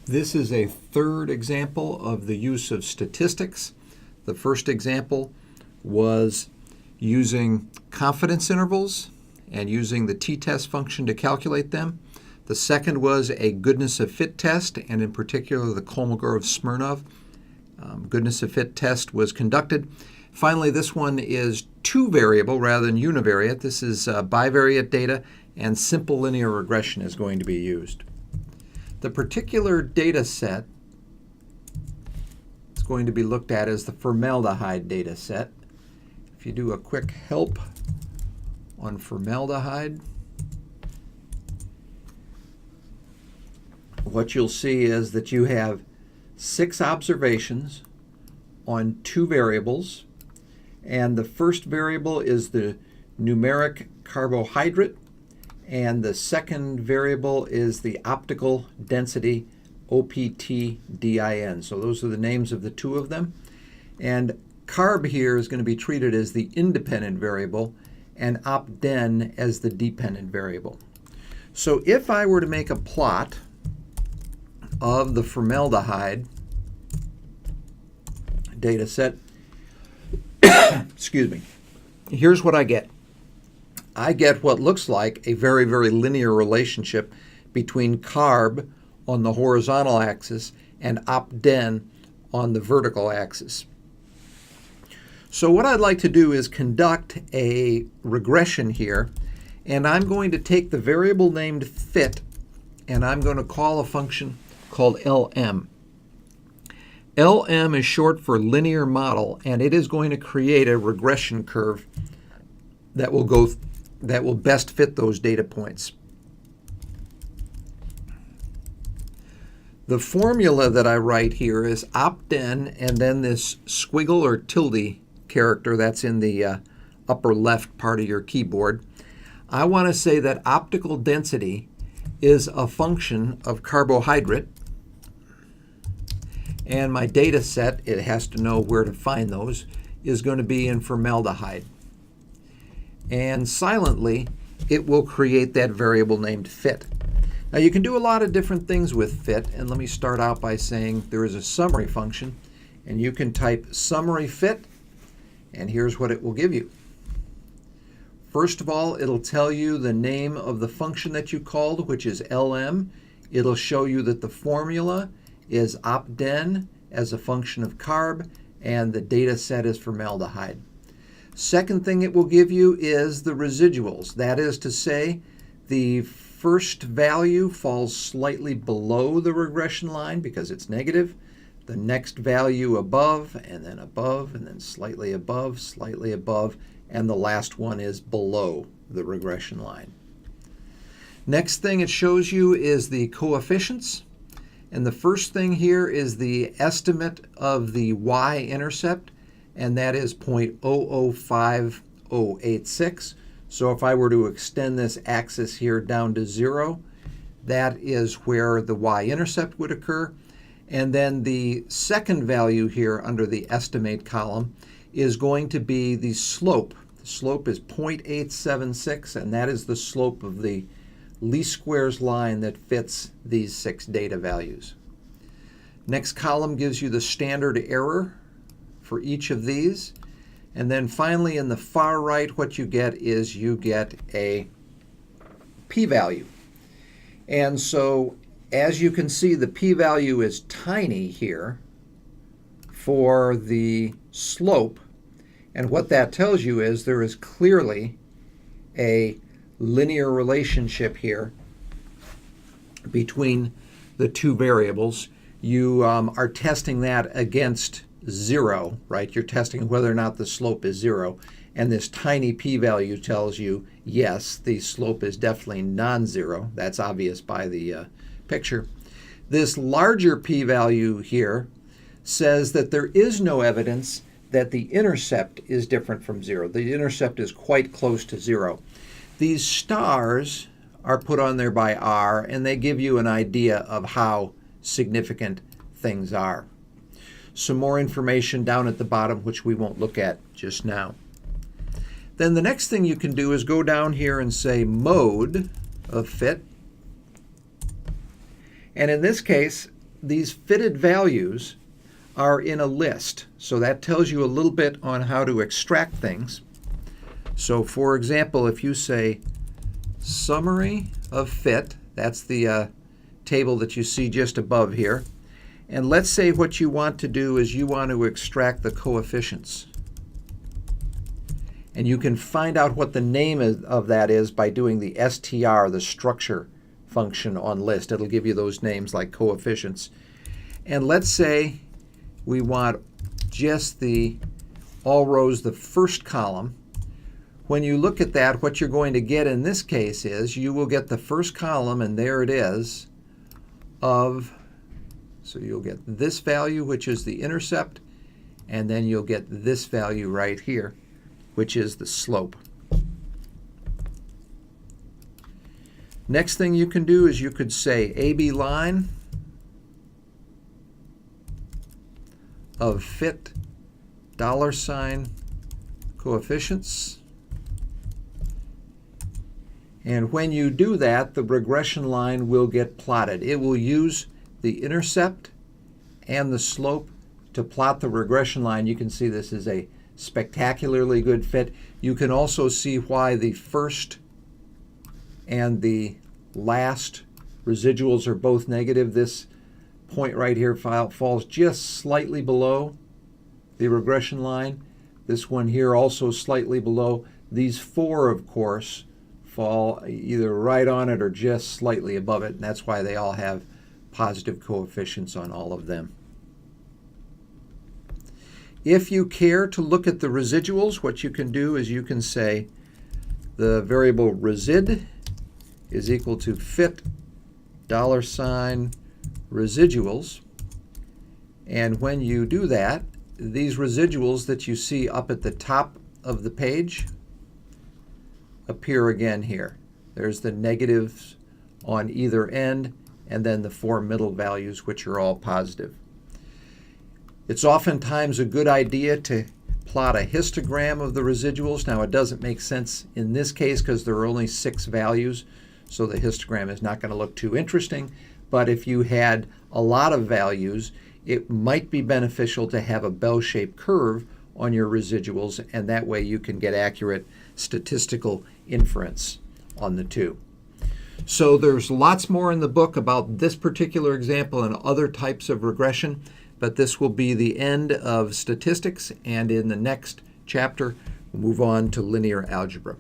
This is a third example of the use of statistics. The first example was using confidence intervals and using the t-test function to calculate them. The second was a goodness of fit test, and in particular the Kolmogorov-Smirnov goodness of fit test was conducted. Finally, this one is two-variable rather than univariate. This is bivariate data, and simple linear regression is going to be used. The particular data set is going to be looked at as the formaldehyde data set. If you do a quick help on formaldehyde, what you'll see is that you have 6 observations on 2 variables, and the first variable is the numeric carbohydrate, and the second variable is the optical density, OPT-DIN. So those are the names of the 2 of them. And carb here is going to be treated as the independent variable and opt-den as the dependent variable. So if I were to make a plot of the formaldehyde data set, excuse me, here's what I get. I get what looks like a very, very linear relationship between carb on the horizontal axis and opt-den on the vertical axis. So what I'd like to do is conduct a regression here, and I'm going to take the variable named fit, and I'm going to call a function called LM. LM is short for linear model, and it is going to create a regression curve that will best fit those data points. The formula that I write here is opt-den and then this squiggle or tilde character that's in the upper left part of your keyboard. I want to say that optical density is a function of carbohydrate, and my data set, it has to know where to find those, is going to be in formaldehyde. And silently, it will create that variable named fit. Now you can do a lot of different things with fit, and let me start out by saying there is a summary function, and you can type summary fit, and here's what it will give you. First of all, it'll tell you the name of the function that you called, which is LM. It'll show you that the formula is opt-den as a function of carb, and the data set is formaldehyde. Second thing it will give you is the residuals. That is to say, the first value falls slightly below the regression line because it's negative. The next value above, and then slightly above, and the last one is below the regression line. Next thing it shows you is the coefficients. And the first thing here is the estimate of the y-intercept, and that is 0.005086. So if I were to extend this axis here down to 0, that is where the y-intercept would occur. And then the second value here under the estimate column is going to be the slope. The slope is 0.876, and that is the slope of the least squares line that fits these 6 data values. Next column gives you the standard error for each of these. And then finally in the far right, what you get is you get a p-value. And so as you can see, the p-value is tiny here for the slope. And what that tells you is there is clearly a linear relationship here between the 2 variables. You are testing that against 0, right? You're testing whether or not the slope is 0. And this tiny p-value tells you, yes, the slope is definitely non-zero. That's obvious by the picture. This larger p-value here says that there is no evidence that the intercept is different from 0. The intercept is quite close to 0. These stars are put on there by R, and they give you an idea of how significant things are. Some more information down at the bottom, which we won't look at just now. Then the next thing you can do is go down here and say mode of fit. And in this case, these fitted values are in a list. So that tells you a little bit on how to extract things. So for example, if you say summary of fit, that's the table that you see just above here. And let's say what you want to do is you want to extract the coefficients. And you can find out what the name of that is by doing the str, the structure function on list. It'll give you those names like coefficients. And let's say we want just the all rows, the first column. When you look at that, what you're going to get in this case is you will get the first column, and there it is, of, so you'll get this value, which is the intercept, and then you'll get this value right here, which is the slope. Next thing you can do is you could say AB line of fit $ coefficients. And when you do that, the regression line will get plotted. It will use the intercept and the slope to plot the regression line. You can see this is a spectacularly good fit. You can also see why the first and the last residuals are both negative. This point right here falls just slightly below the regression line. This one here also slightly below. These four, of course, fall either right on it or just slightly above it, and that's why they all have positive coefficients on all of them. If you care to look at the residuals, what you can do is you can say the variable resid is equal to fit $residuals. And when you do that, these residuals that you see up at the top of the page appear again here. There's the negatives on either end, and then the four middle values, which are all positive. It's oftentimes a good idea to plot a histogram of the residuals. Now, it doesn't make sense in this case because there are only 6 values, so the histogram is not going to look too interesting. But if you had a lot of values, it might be beneficial to have a bell-shaped curve on your residuals, and that way you can get accurate statistical inference on the two. So there's lots more in the book about this particular example and other types of regression, but this will be the end of statistics, and in the next chapter we'll move on to linear algebra.